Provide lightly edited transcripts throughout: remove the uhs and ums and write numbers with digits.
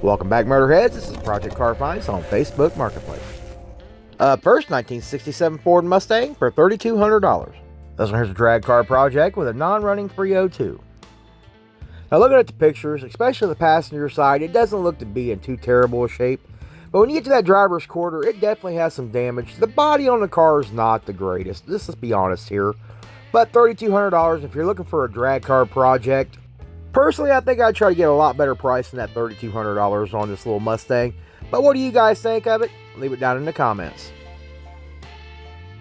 Welcome back, Motorheads. This is Project Car Finds on Facebook Marketplace. First, 1967 Ford Mustang for $3,200. This one here's a drag car project with a non-running 302. Now, looking at the pictures, especially the passenger side, it doesn't look to be in too terrible a shape. But when you get to that driver's quarter, it definitely has some damage. The body on the car is not the greatest. Let's be honest here. But $3,200, if you're looking for a drag car project, personally, I think I'd try to get a lot better price than that $3,200 on this little Mustang. But what do you guys think of it? Leave it down in the comments.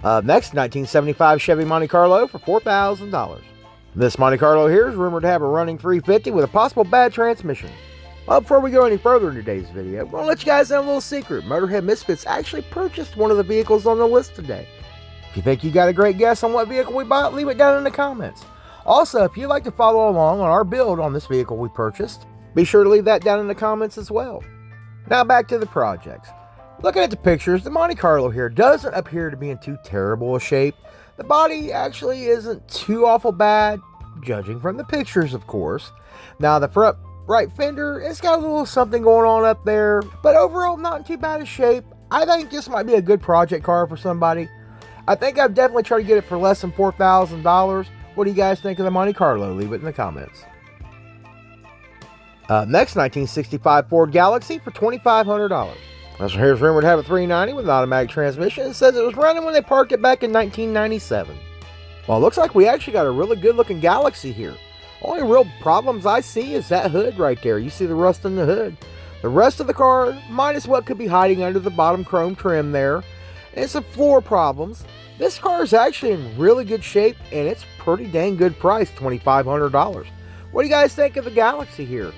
Next, 1975 Chevy Monte Carlo for $4,000. This Monte Carlo here is rumored to have a running 350 with a possible bad transmission. Well, before we go any further in today's video, I'm going to let you guys know a little secret. Motorhead Misfits actually purchased one of the vehicles on the list today. If you think you got a great guess on what vehicle we bought, leave it down in the comments. Also, if you'd like to follow along on our build on this vehicle we purchased, be sure to leave that down in the comments as well. Now back to the projects. Looking at the pictures, the Monte Carlo here doesn't appear to be in too terrible a shape. The body actually isn't too awful bad, judging from the pictures, of course. Now the front right fender, it's got a little something going on up there, but overall not in too bad a shape. I think this might be a good project car for somebody. I think I'd definitely try to get it for less than $4,000. What do you guys think of the Monte Carlo? Leave it in the comments. Next, 1965 Ford Galaxie for $2,500. This one here is rumored to have a 390 with an automatic transmission. It says it was running when they parked it back in 1997. Well, it looks like we actually got a really good looking Galaxie here. Only real problems I see is that hood right there. You see the rust in the hood. The rest of the car, minus what could be hiding under the bottom chrome trim there, and some floor problems. This car is actually in really good shape, and it's pretty dang good price, $2,500. What do you guys think of the Galaxie here?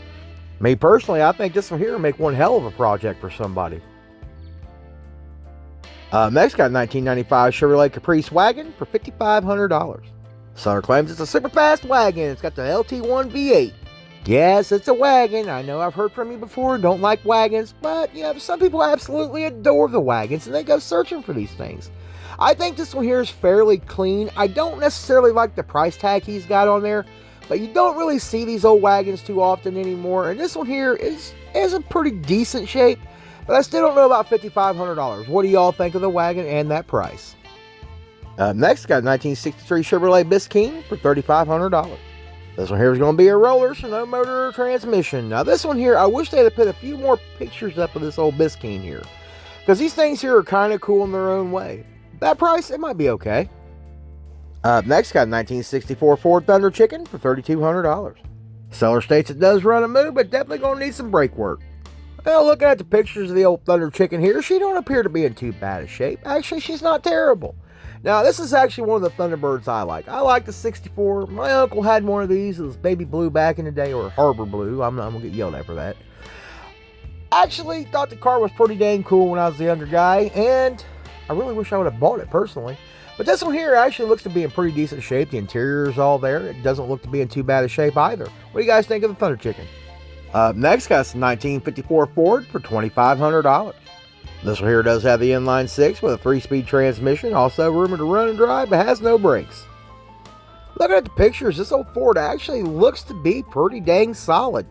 Me personally, I think this one here will make one hell of a project for somebody. Next, got a 1995 Chevrolet Caprice Wagon for $5,500. Seller claims it's a super fast wagon. It's got the LT1 V8. Yes, it's a wagon. I know I've heard from you before, don't like wagons, but you know, some people absolutely adore the wagons and they go searching for these things. I think this one here is fairly clean. I don't necessarily like the price tag he's got on there, but you don't really see these old wagons too often anymore. And this one here is a pretty decent shape, but I still don't know about $5,500. What do y'all think of the wagon and that price? Next, got a 1963 Chevrolet Biscayne for $3,500. This one here is going to be a roller, so no motor or transmission. Now this one here, I wish they'd have put a few more pictures up of this old Biscayne here, because these things here are kind of cool in their own way. That price, it might be okay. Next, got a 1964 Ford Thunder Chicken for $3,200. Seller states it does run a move, but definitely going to need some brake work. Well, looking at the pictures of the old Thunder Chicken here, she don't appear to be in too bad a shape. Actually, she's not terrible. Now, this is actually one of the Thunderbirds I like. I like the 64. My uncle had one of these. It was baby blue back in the day, or Harbor Blue. I'm going to get yelled at for that. Actually, thought the car was pretty dang cool when I was a younger guy, and I really wish I would have bought it personally. But this one here actually looks to be in pretty decent shape. The interior is all there. It doesn't look to be in too bad a shape either. What do you guys think of the Thunder Chicken? Next, got some 1954 Ford for $2,500. This one here does have the inline 6 with a 3-speed transmission, also rumored to run and drive, but has no brakes. Looking at the pictures, this old Ford actually looks to be pretty dang solid.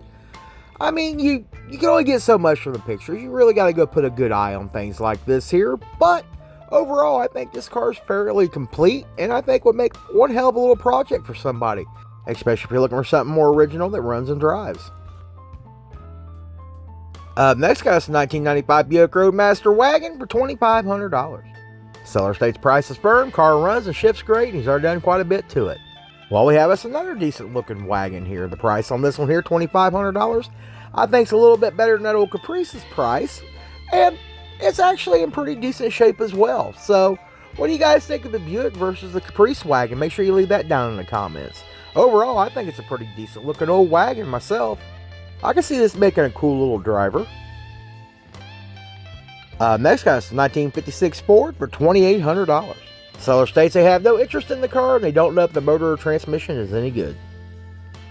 I mean, you can only get so much from the pictures. You really got to go put a good eye on things like this here, but overall, I think this car is fairly complete, and I think would make one hell of a little project for somebody, especially if you're looking for something more original that runs and drives. Next, got us a 1995 Buick Roadmaster wagon for $2,500. Seller states price is firm, car runs and shifts great, and he's already done quite a bit to it. Well, we have us another decent looking wagon here. The price on this one here, $2,500. I think it's a little bit better than that old Caprice's price, and it's actually in pretty decent shape as well. So, what do you guys think of the Buick versus the Caprice wagon? Make sure you leave that down in the comments. Overall, I think it's a pretty decent looking old wagon myself. I can see this making a cool little driver. Next, got us a 1956 Ford for $2,800. Seller states they have no interest in the car and they don't know if the motor or transmission is any good.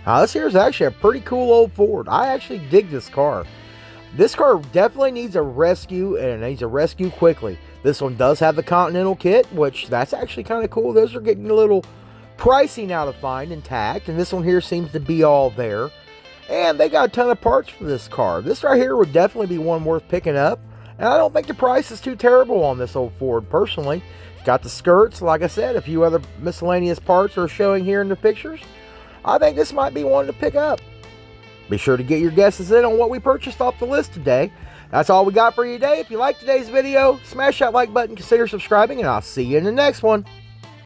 Now, this here is actually a pretty cool old Ford. I actually dig this car. This car definitely needs a rescue, and it needs a rescue quickly. This one does have the Continental kit, which that's actually kind of cool. Those are getting a little pricey now to find intact, and this one here seems to be all there. And they got a ton of parts for this car. This right here would definitely be one worth picking up. And I don't think the price is too terrible on this old Ford, personally. It's got the skirts, like I said, a few other miscellaneous parts are showing here in the pictures. I think this might be one to pick up. Be sure to get your guesses in on what we purchased off the list today. That's all we got for you today. If you liked today's video, smash that like button, consider subscribing, and I'll see you in the next one.